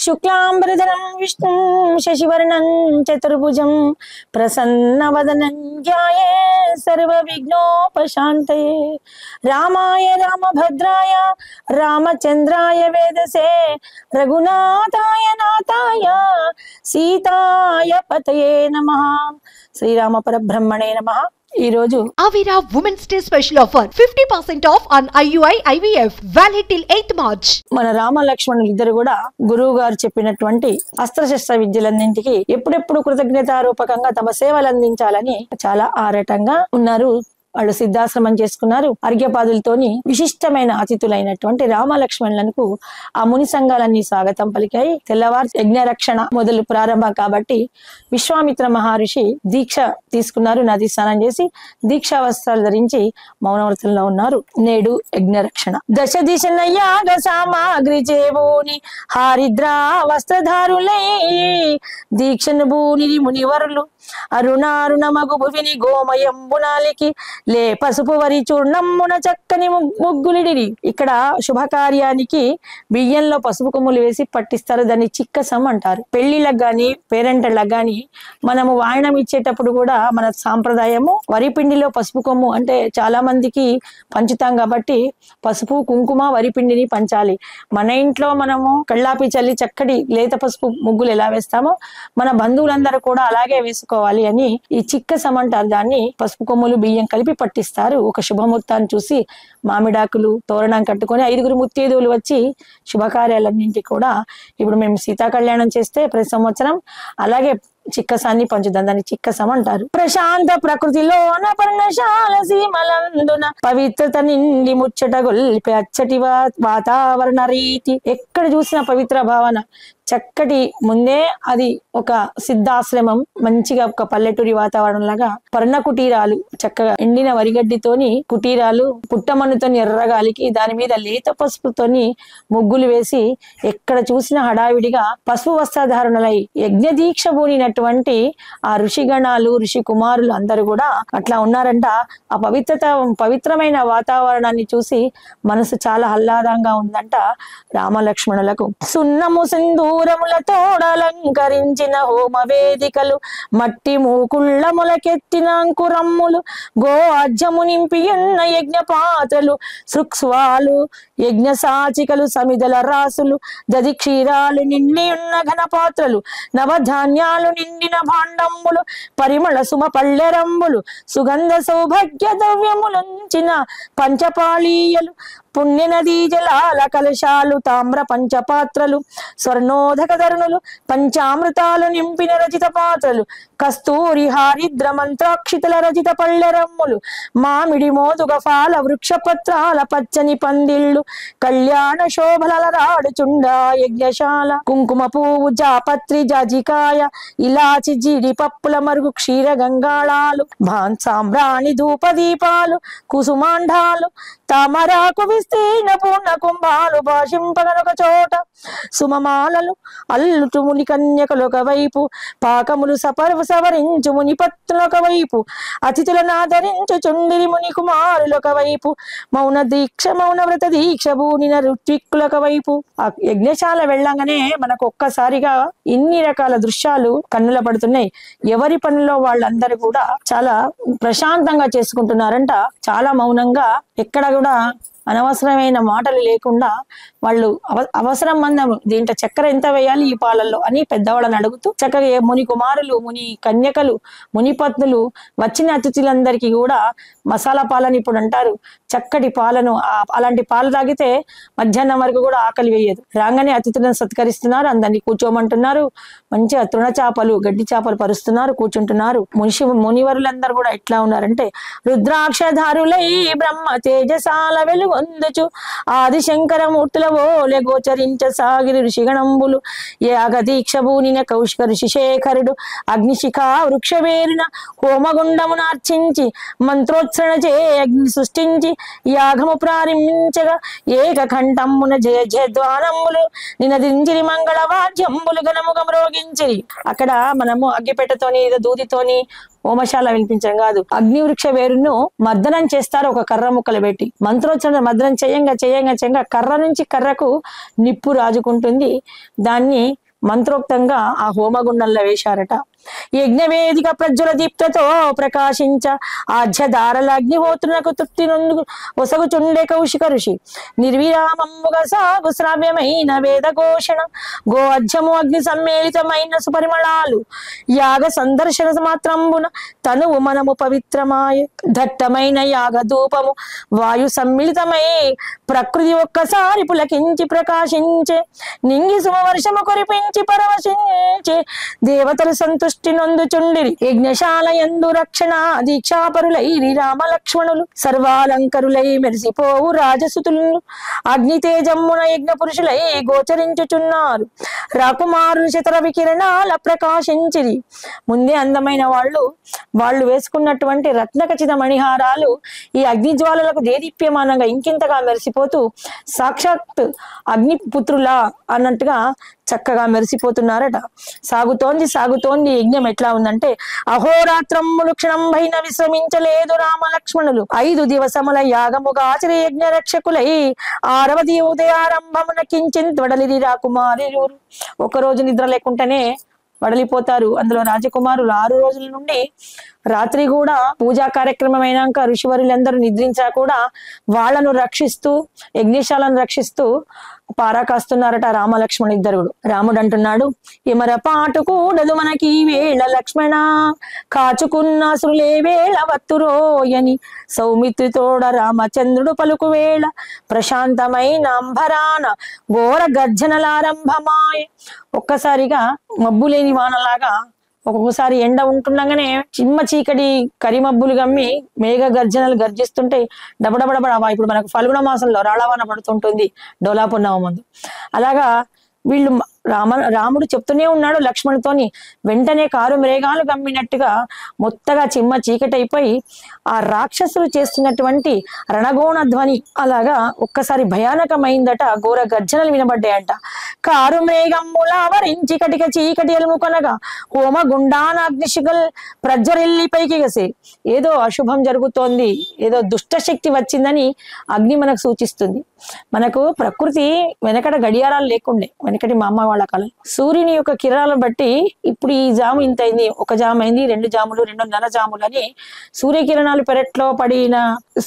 శుక్లాంబరధరం విష్ణుం శశివర్ణం చతుర్భుజం ప్రసన్నవదనం ధ్యాయే సర్వవిఘ్నోపశాంతయే రామాయ రామభద్రాయ రామచంద్రాయ వేదసే రఘునాథాయ నాథాయ సీతాయ పతయే నమః. శ్రీరామ పరబ్రహ్మణే నమః. ఈ రోజు Avira Women's Day special offer 50% off on IUI IVF valid till 8th March. మన రామ లక్ష్మణులు ఇద్దరు కూడా గురువు గారు చెప్పినటువంటి అస్త్రశస్త్ర విద్యలన్నింటికి ఎప్పుడెప్పుడు కృతజ్ఞతారూపకంగా తమ సేవలు అందించాలని చాలా ఆరాటంగా ఉన్నారు. వాళ్ళు సిద్ధాశ్రమం చేసుకున్నారు. అర్ఘ్యపాదులతోని విశిష్టమైన అతిథులైనటువంటి రామ లక్ష్మణులకు ఆ ముని సంఘాలన్నీ స్వాగతం పలికాయి. తెల్లవారు యజ్ఞరక్షణ మొదలు ప్రారంభం కాబట్టి విశ్వామిత్ర మహర్షి దీక్ష తీసుకున్నారు. నది స్నానం చేసి దీక్షా వస్త్రాలు ధరించి మౌనవ్రతంలో ఉన్నారు. నేడు యజ్ఞరక్షణ దశ దిశనయాగ సామాగ్రి చేబూని హారిద్రా వస్త్రధారులై దీక్షను భూని మునివరులు అరుణారుణ మగు భువిని గోమయంబునాలికి లే పసుపు వరి చూర్ణమ్మున చక్కని ముగ్గులిడిరి. ఇక్కడ శుభకార్యానికి బియ్యంలో పసుపు కొమ్ములు వేసి పట్టిస్తారు. దాన్ని చిక్కసం అంటారు. పెళ్లిళ్ళకు గాని పేరెంటళ్ళకు గాని మనము వాయనం ఇచ్చేటప్పుడు కూడా మన సాంప్రదాయము వరిపిండిలో పసుపు కొమ్ము అంటే చాలా మందికి పంచుతాం కాబట్టి పసుపు కుంకుమ వరిపిండిని పంచాలి. మన ఇంట్లో మనము కళ్ళాపి చల్లి చక్కటి లేత పసుపు ముగ్గులు ఎలా వేస్తామో మన బంధువులందరూ కూడా అలాగే వేసుకోవాలి అని ఈ చిక్కసం అంటారు. దాన్ని పసుపు కొమ్ములు బియ్యం కలిపి పట్టిస్తారు. ఒక శుభముహూర్తాన్ని చూసి మామిడాకులు తోరణం కట్టుకొని 5 ముత్తైదువులు వచ్చి శుభకార్యాలన్నింటి కూడా ఇప్పుడు మేము సీతా కళ్యాణం చేస్తే ప్రతి సంవత్సరం అలాగే చిక్కసాన్ని పంచుదాం. దాన్ని చిక్కసం అంటారు. ప్రశాంత ప్రకృతిలోన పర్ణశాల సీమలందున పవిత్రత నిండి ముచ్చట గొల్పి అచ్చటి వాతావరణ రీతి ఎక్కడ చూసిన పవిత్ర భావన చక్కటి ముందే అది ఒక సిద్ధాశ్రమం మంచిగా ఒక పల్లెటూరి వాతావరణం లాగా పర్ణ కుటీరాలు చక్కగా ఎండిన వరిగడ్డితోని కుటీరాలు పుట్టమన్నుతోని ఎర్రగాలికి దాని మీద లేత పసుపుతోని ముగ్గులు వేసి ఎక్కడ చూసిన హడావిడిగా పసుపు వస్త్రధారణలై యజ్ఞ దీక్ష పూనినటువంటి ఆ ఋషిగణాలు ఋషి కుమారులు అందరూ కూడా అట్లా ఉన్నారంట. ఆ పవిత్రమైన వాతావరణాన్ని చూసి మనసు చాలా ఆహ్లాదంగా ఉందంట రామ లక్ష్మణులకు. సున్నము సింధూరములతోడలంకరించిన హోమ వేదికలు మట్టి మూకుళ్ళ మొలకెత్తిన అంకురమ్ములు గోఅజ్యము నింపియున్న యజ్ఞ పాత్రలు సృక్స్వాలు యజ్ఞ సాచికలు సమిదల రాసులు దది క్షీరాలు నిండి ఉన్న ఘన పాత్రలు నవధాన్యాలు నిండిన భాండమ్ములు పరిమళ సుమ పళ్ళెరంబులు సుగంధ సౌభాగ్య ద్రవ్యములుంచిన పంచపాళీయలు పుణ్య నదీ జలాల కలశాలు తామ్ర పంచపాత్రలు స్వర్ణోదక ధరుణులు పంచామృతాలు నింపిన రచిత పాత్రలు కస్తూరి హారిద్ర మంత్రాక్షితల రచిత పళ్ళెరమ్ములు మామిడి మోదుగ ఫాల వృక్షపత్రాల పచ్చని పందిళ్ళు కళ్యాణ శోభల రాడుచుండ యజ్ఞశాల కుంకుమ పువ్వు జాపత్రి జాజికాయ ఇలాచి జీడి పప్పుల మరుగు క్షీర గంగాళాలు సాంబ్రాణి ధూప దీపాలు కుసుమాండాలు తామరాకు విస్తీర్ణ పూర్ణ కుంభాలు భాషింపగనొక చోట సుమమాలలు అల్లుటు ముని కన్యకలు ఒకవైపు పాకములు సవరించు ముని పత్రులొక వైపు అతిథులను ఆదరించు చుండిరి ముని కుమారులు ఒకవైపు మౌన వ్రత దీక్ష భూనిన ఋత్విక్కులొక వైపు. ఆ యజ్ఞశాల వెళ్ళంగానే మనకు ఒక్కసారిగా ఇన్ని రకాల దృశ్యాలు కన్నుల పడుతున్నాయి. ఎవరి పనిలో వాళ్ళందరూ కూడా చాలా ప్రశాంతంగా చేసుకుంటున్నారంట. చాలా మౌనంగా ఎక్కడ కూడా అనవసరమైన మాటలు లేకుండా వాళ్ళు అవసరం మందము దీంట్లో చక్కెర ఎంత వేయాలి ఈ పాలల్లో అని పెద్దవాళ్ళని అడుగుతూ చక్కగా ముని కుమారులు ముని కన్యకలు ముని పత్నులు వచ్చిన అతిథులందరికీ కూడా మసాలా పాలని ఇప్పుడు అంటారు. చక్కటి పాలను అలాంటి పాలు తాగితే మధ్యాహ్నం వరకు కూడా ఆకలి వేయదు. రాగానే అతిథులను సత్కరిస్తున్నారు. అందరినీ కూర్చోమంటున్నారు. మంచిగా తృణ చేపలు గడ్డి చేపలు పరుస్తున్నారు. కూర్చుంటున్నారు. మునివరులందరూ కూడా ఎట్లా ఉన్నారంటే రుద్రాక్షధారులై బ్రహ్మ తేజసాల వెలుగొందుచు ఆది శంకర మూర్తుల ఓలె గోచరించ సాగిరి ఋషిగణంబులు యాగ దీక్ష భూనిన కౌశిక ఋషిశేఖరుడు అగ్నిశిఖా వృక్షవేరిన హోమగుండమునార్చించి మంత్రోత్సరణ చే అగ్ని సృష్టించి యాగము ప్రారంభించగా ఏకకంఠమ్మున జయ జయధ్వానములు నినదించిరి మంగళ వాద్యంబులు ఘనముగా మ్రోగించిరి. అక్కడ మనము అగ్గిపెట్టతోని దూదితోని హోమశాల వినిపించడం కాదు, అగ్ని వృక్ష వేరును మర్దనం చేస్తారు ఒక కర్ర ముక్కలు పెట్టి. మంత్రోచ్చరణ మర్దనం చేయంగా కర్ర నుంచి కర్రకు నిప్పు రాజుకుంటుంది. దాన్ని మంత్రోక్తంగా ఆ హోమగుండంలో వేశారట. యజ్ఞవేదిక ప్రజ్వల దీప్తతో ప్రకాశించ ఆధ్యదారల అగ్నిహోత్రునకు తృప్తి నొందు ఒసగుచుండే కౌశిక ఋషి. నిర్విరామముగా సాగు శ్రావ్యమైన వేదఘోషణ, గో అధ్యము అగ్ని సమ్మేళితమైన సుపరిమళాలు, యాగ సందర్శన మాత్రంబున తనువు మనము పవిత్రమాయ. దట్టమైన యాగ ధూపము వాయు సమ్మిళితమై ప్రకృతి ఒక్కసారి పులకించి ప్రకాశించే. నింగి సుమవర్షము కురిపించి పరవశించే దేవతలు సంతుష్టి నొందుచుండిరి. యజ్ఞశాల యందు రక్షణ దీక్షాపరులైరి రామ లక్ష్మణులు, సర్వాలంకరులై మెరిసిపోవు రాజసుతులు అగ్ని తేజమ్మున యజ్ఞ పురుషులై గోచరించుచున్నారు. రాకుమారులు శతర వికిరణాల ప్రకాశించిరి. ముందే అందమైన వాళ్ళు వేసుకున్నటువంటి రత్నఖచిత మణిహారాలు ఈ అగ్ని జ్వాలలకు దేదీప్యమానంగా ఇంకింతగా మెరిసిపోతూ సాక్షాత్ అగ్నిపుత్రులా అన్నట్టుగా చక్కగా మెరిసిపోతున్నారట. సాగుతోంది యజ్ఞం. ఎట్లా ఉందంటే, అహోరాత్రములు క్షణంభైన విశ్రమించలేదు రామ లక్ష్మణులు, 5 దివసముల యాగముగా ఆచరి యజ్ఞ రక్షకులై 6వ ఉదయారంభమున కించింత్ వడలిరి రాకుమారులు. ఒకరోజు నిద్ర లేకుండానే వడలిపోతారు. అందులో రాజకుమారులు 6 రోజుల నుండి రాత్రి కూడా పూజా కార్యక్రమం అయినాక ఋషివరులందరూ నిద్రించా కూడా వాళ్లను రక్షిస్తూ యజ్ఞశాలను రక్షిస్తూ పారాకాస్తున్నారట రామలక్ష్మణుడు ఇద్దరు. రాముడు అంటున్నాడు, ఎమర పాటు కూడదు మనకి వేళ లక్ష్మణ, కాచుకున్న సురులే వేళ వత్తురోయని సౌమిత్రితోడ రామచంద్రుడు పలుకు వేళ, ప్రశాంతమైన అంబరాన ఘోర గర్జనలారంభమాయ. ఒక్కసారిగా మబ్బులేని వానలాగా ఒక్కొక్కసారి ఎండ ఉంటుండగానే చిమ్మ చీకటి కరిమబ్బులు గమ్మి మేఘ గర్జనలు గర్జిస్తుంటే డబడబడబడవా. ఇప్పుడు మనకు ఫల్గుణ మాసంలో రాళవాన పడుతుంటుంది డోలాపున్నవ ముందు. అలాగా వీళ్ళు రాముడు చెప్తూనే ఉన్నాడు లక్ష్మణుతోని. వెంటనే కారు మేఘాలు గమ్మినట్టుగా మొత్తగా చిమ్మ చీకటైపోయి ఆ రాక్షసులు చేస్తున్నటువంటి రణగోణ ధ్వని అలాగా ఒక్కసారి భయానకమైందట. ఘోర గర్జనలు వినబడ్డాయంట. కారు మేఘమ్ముల ఆవరించి కటిక చీకటి ఎలుముకొనగా హోమ గుండాన అగ్నిశిఖల్ ప్రజ్వరిల్లి పైకి గసే. ఏదో అశుభం జరుగుతోంది, ఏదో దుష్టశక్తి వచ్చిందని అగ్ని మనకు సూచిస్తుంది. మనకు ప్రకృతి వెనకట గడియారాలు లేకుండే, వెనకటి మా అమ్మ వాళ్ళ కాలం. సూర్యుని యొక్క కిరణాలను బట్టి ఇప్పుడు ఈ జాము ఇంత అయింది, 1 జాము అయింది, 2 జాములు, 2.5 జాములు అని సూర్యకిరణాలు పెరట్లో పడిన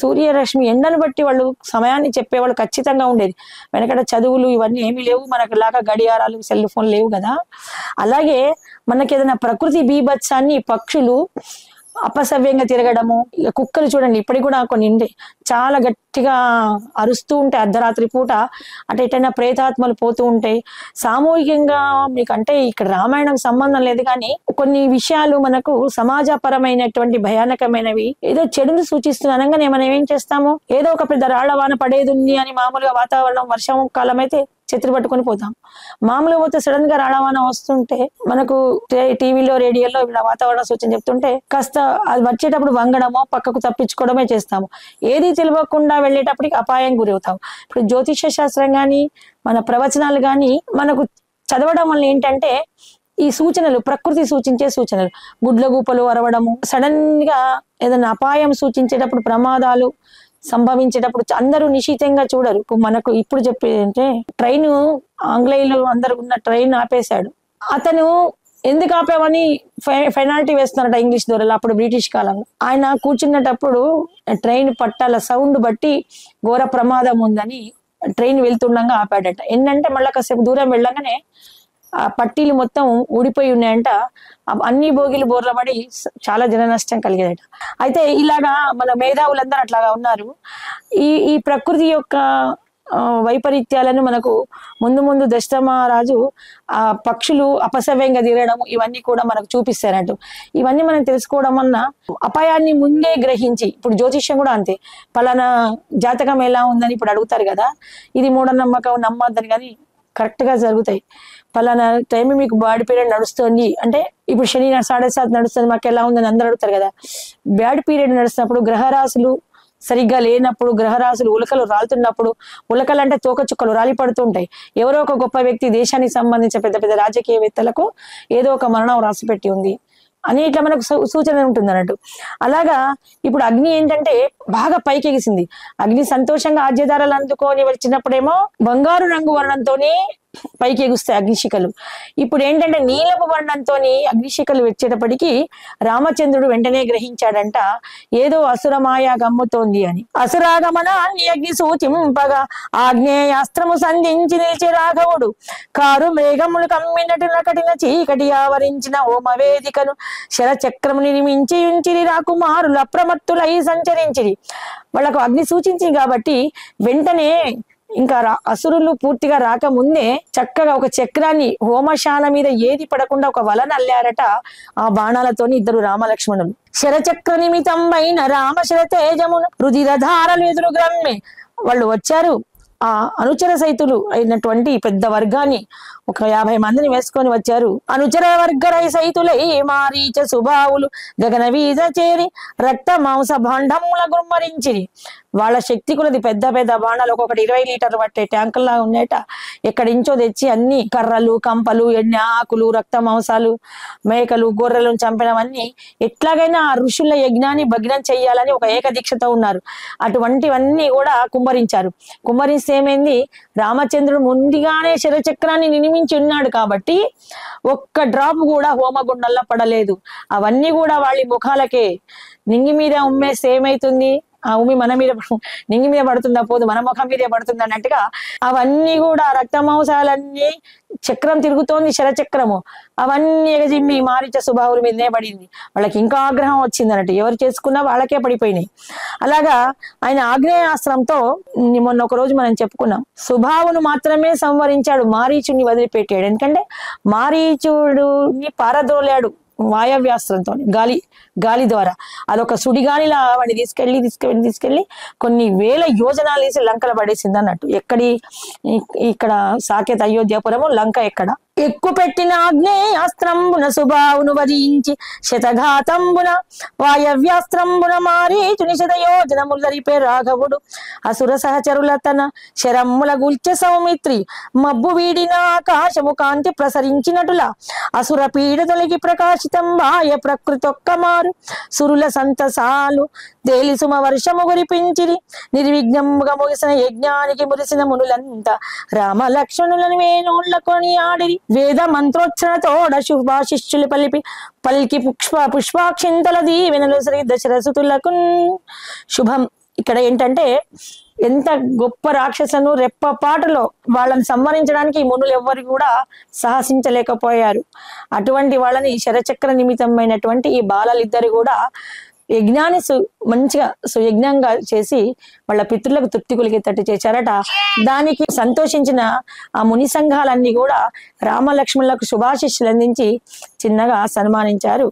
సూర్యరశ్మి ఎండను బట్టి వాళ్ళు సమయాన్ని చెప్పేవాళ్ళు ఖచ్చితంగా ఉండేది. వెనకట చదువులు ఇవన్నీ ఏమీ లేవు, మనకు లాగా గడియారాలు సెల్ ఫోన్ లేవు కదా. అలాగే మనకి ఏదైనా ప్రకృతి బీభత్సాన్ని పక్షులు అపసవ్యంగా తిరగడము, కుక్కలు చూడండి ఇప్పటికి కూడా కొన్ని ఉండే చాలా గట్టిగా అరుస్తూ ఉంటాయి అర్ధరాత్రి పూట. అంటే ఎటైనా ప్రేతాత్మలు పోతూ ఉంటాయి. సామూహికంగా మీకు అంటే ఇక్కడ రామాయణం సంబంధం లేదు కానీ కొన్ని విషయాలు మనకు సమాజపరమైనటువంటి భయానకమైనవి ఏదో చెడును సూచిస్తుంది అనగానే మనం ఏం చేస్తాము, ఏదో ఒక పెద్ద రాళ్లవాన పడేది ఉంది అని మామూలుగా వాతావరణం వర్షం కాలం అయితే ఛత్రి పట్టుకొని పోతాం. మామూలుగా పోతే సడన్ గా రాళవాన వస్తుంటే మనకు టీవీలో రేడియోలో వాతావరణ సూచన చెప్తుంటే కాస్త అది వచ్చేటప్పుడు వంగడమో పక్కకు తప్పించుకోవడమే చేస్తాము. ఏది తెలియకుండా వెళ్ళేటప్పటికి అపాయం గురవుతాం. ఇప్పుడు జ్యోతిష శాస్త్రం గాని మన ప్రవచనాలు గాని మనకు చదవడం వల్ల ఏంటంటే ఈ సూచనలు ప్రకృతి సూచించే సూచనలు, గుడ్ల గూపలు అరవడము, సడన్ గా ఏదైనా అపాయం సూచించేటప్పుడు ప్రమాదాలు సంభవించేటప్పుడు అందరూ నిశితంగా చూడరు. మనకు ఇప్పుడు చెప్పేదంటే ట్రైన్ ఆంగ్లేయులు అందరు ఉన్న ట్రైన్ ఆపేశాడు. అతను ఎందుకు ఆపామని పెనాల్టీ వేస్తున్నారట ఇంగ్లీష్ దొరలు అప్పుడు బ్రిటిష్ కాలంలో. ఆయన కూర్చున్నటప్పుడు ట్రైన్ పట్టాల సౌండ్ బట్టి ఘోర ప్రమాదం ఉందని ట్రైన్ వెళ్తుండగా ఆపాడట. ఏంటంటే మళ్ళీ కాసేపు దూరం వెళ్ళగానే ఆ పట్టీలు మొత్తం ఊడిపోయి ఉన్నాయంట. అన్ని బోగిలు బోర్లబడి చాలా జన నష్టం కలిగేదట. అయితే ఇలాగా మన మేధావులందరూ అట్లాగా ఉన్నారు. ఈ ప్రకృతి యొక్క వైపరీత్యాలను మనకు ముందు దశరథ మహారాజు ఆ పక్షులు అపసవ్యంగా తిరగడం ఇవన్నీ కూడా మనకు చూపిస్తారట. ఇవన్నీ మనం తెలుసుకోవడం వలన అపాయాన్ని ముందే గ్రహించి, ఇప్పుడు జ్యోతిష్యం కూడా అంతే, పలానా జాతకం ఎలా ఉందని ఇప్పుడు అడుగుతారు కదా, ఇది మూఢనమ్మకం నమ్మద్దని కానీ కరెక్ట్ గా జరుగుతాయి. పలానా టైం మీకు బ్యాడ్ పీరియడ్ నడుస్తుంది అంటే ఇప్పుడు శని 7.5 నడుస్తుంది మాకు ఎలా ఉందని అందరూ అడుగుతారు కదా. బ్యాడ్ పీరియడ్ నడుస్తున్నప్పుడు గ్రహరాశులు సరిగ్గా లేనప్పుడు, గ్రహరాశులు ఉలకలు రాలుతున్నప్పుడు, ఉలకలు అంటే తోకచుక్కలు రాలి పడుతుంటాయి. ఎవరో ఒక గొప్ప వ్యక్తి దేశానికి సంబంధించిన పెద్ద పెద్ద రాజకీయవేత్తలకు ఏదో ఒక మరణం రాసి పెట్టి ఉంది, అని ఇట్లా మనకు సూచన ఉంటుంది అన్నట్టు. అలాగా ఇప్పుడు అగ్ని ఏంటంటే బాగా పైకి ఎగిసింది. అగ్ని సంతోషంగా ఆజ్యధారలు అందుకొని వచ్చినప్పుడేమో బంగారు రంగు వర్ణంతోనే పైకి ఎగుస్తాయి అగ్నిశిఖలు. ఇప్పుడు ఏంటంటే నీలపు వర్ణంతో అగ్నిశిఖలు వచ్చేటప్పటికి రామచంద్రుడు వెంటనే గ్రహించాడంట ఏదో అసురమాయ గమ్ముతోంది అని. అసురాగమన అగ్ని సూచింపగా ఆగ్నేయాస్త్రము సంధించి నిలిచి రాఘవుడు కారు మేఘములు కమ్మినట్టు కఠిన చీకటి ఆవరించిన హోమ వేదికను శరచక్రము నిర్మించి ఉంచిరి. రాకుమారులు అప్రమత్తులై సంచరించిరి. వాళ్ళకు అగ్ని సూచించింది కాబట్టి వెంటనే ఇంకా అసురులు పూర్తిగా రాకముందే చక్కగా ఒక చక్రాన్ని హోమశాల మీద ఏది పడకుండా ఒక వలన అల్లారట ఆ బాణాలతోని ఇద్దరు రామలక్ష్మణులు. శరచక్ర నిమితంబైన రామశర తేజమును రుధిరధారలు ఎదురు గ్రమ్మె. వాళ్ళు వచ్చారు. ఆ అనుచర సైతులు అయినటువంటి పెద్ద వర్గాన్ని ఒక 50 మందిని వేసుకొని వచ్చారు. అనుచర వర్గరై సైతులై మారీచ సుబావులు గగన వీధ చేరి రక్త మాంస భాండముల గుమ్మరించిరి. వాళ్ళ శక్తి కొలది పెద్ద పెద్ద బాణాలు ఒక్కొక్కటి 20 లీటర్లు పట్టే ట్యాంకుల్లా ఉన్నాయట. ఎక్కడించో తెచ్చి అన్ని కర్రలు కంపలు ఎన్ని ఆకులు రక్త మాంసాలు మేకలు గొర్రెలను చంపినవన్నీ ఎట్లాగైనా ఆ ఋషుల యజ్ఞాన్ని భగ్నం చెయ్యాలని ఒక ఏకదీక్షతో ఉన్నారు. అటువంటివన్నీ కూడా కుమ్మరించారు. కుమ్మరిస్తే ఏమైంది, రామచంద్రుడు ముందుగానే శరచక్రాన్ని నిర్మించి ఉన్నాడు కాబట్టి ఒక్క డ్రాప్ కూడా హోమగుండంలో పడలేదు. అవన్నీ కూడా వాళ్ళ ముఖాలకే. నింగి మీద ఉమ్మేస్తే ఏమైతుంది, ఆ ఉమి మన మీద నింగి మీద పడుతుందా పోదు మన ముఖం మీదే పడుతుంది అన్నట్టుగా అవన్నీ కూడా రక్త మాంసాలన్నీ చక్రం తిరుగుతోంది శరచక్రము అవన్నీ ఎగజిమ్మి మారీచ సుబాహుల మీదనే పడింది. వాళ్ళకి ఇంకా ఆగ్రహం వచ్చింది అన్నట్టు. ఎవరు చేసుకున్నా వాళ్ళకే పడిపోయినాయి. అలాగా ఆయన ఆగ్నేయాస్త్రంతో మొన్న ఒక రోజు మనం చెప్పుకున్నాం సుబాహును మాత్రమే సంవరించాడు, మారీచుడిని వదిలిపెట్టాడు. ఎందుకంటే మారీచుడిని పారదోలాడు వాయవ్యాస్త్రంతో గాలి ద్వారా. అదొక సుడిగాలిలా వాడిని తీసుకెళ్లి కొన్ని వేల యోజనాలు వేసి లంకల పడేసింది అన్నట్టు. ఇక్కడ సాకేత్ అయోధ్యాపురము లంక ఎక్కడ ఎక్కువ పెట్టిన ఆగ్నేయాస్త్రంబున సుబాహును వధించి శతఘాతంబున వాయవ్యాస్త్రంబున మారీచుని శతయోజనములు జరిపే రాఘవుడు అసుర సహచరుల తన శరమ్ముల గుల్చె సౌమిత్రి మబ్బు వీడిన ఆకాశము కాంతి ప్రసరించినటులా అసుర పీడ తొలగి ప్రకాశితం వాయ ప్రకృతొక్క మారు సురుల సంతసాలు తేలి సుమ వర్షము కురిపించిరి. నిర్విఘ్నముగా ముగిసిన యజ్ఞానికి మురిసిన మునులంతా రామ లక్ష్మణులను వేణోళ్ల కొని ఆడిరి. వేద మంత్రోచ్చరణతోడ శుభాశిష్యులు పలికి పుష్పాక్షింతల దీవెనలు శ్రీ దశరథులకు శుభం. ఇక్కడ ఏంటంటే ఎంత గొప్ప రాక్షసును రెప్పపాటులో వాళ్ళని సంహరించడానికి ఈ మునులు ఎవ్వరు కూడా సాహసించలేకపోయారు. అటువంటి వాళ్ళని శరచక్ర నిమిత్తమైనటువంటి ఈ బాలలిద్దరు కూడా యజ్ఞాన్ని మంచిగా సుయజ్ఞంగా చేసి వాళ్ళ పితృలకు తృప్తి కొలిగేటట్టు చేశారట. దానికి సంతోషించిన ఆ ముని సంఘాలన్నీ కూడా రామలక్ష్మణులకు శుభాశిష్యులు అందించి చిన్నగా సన్మానించారు.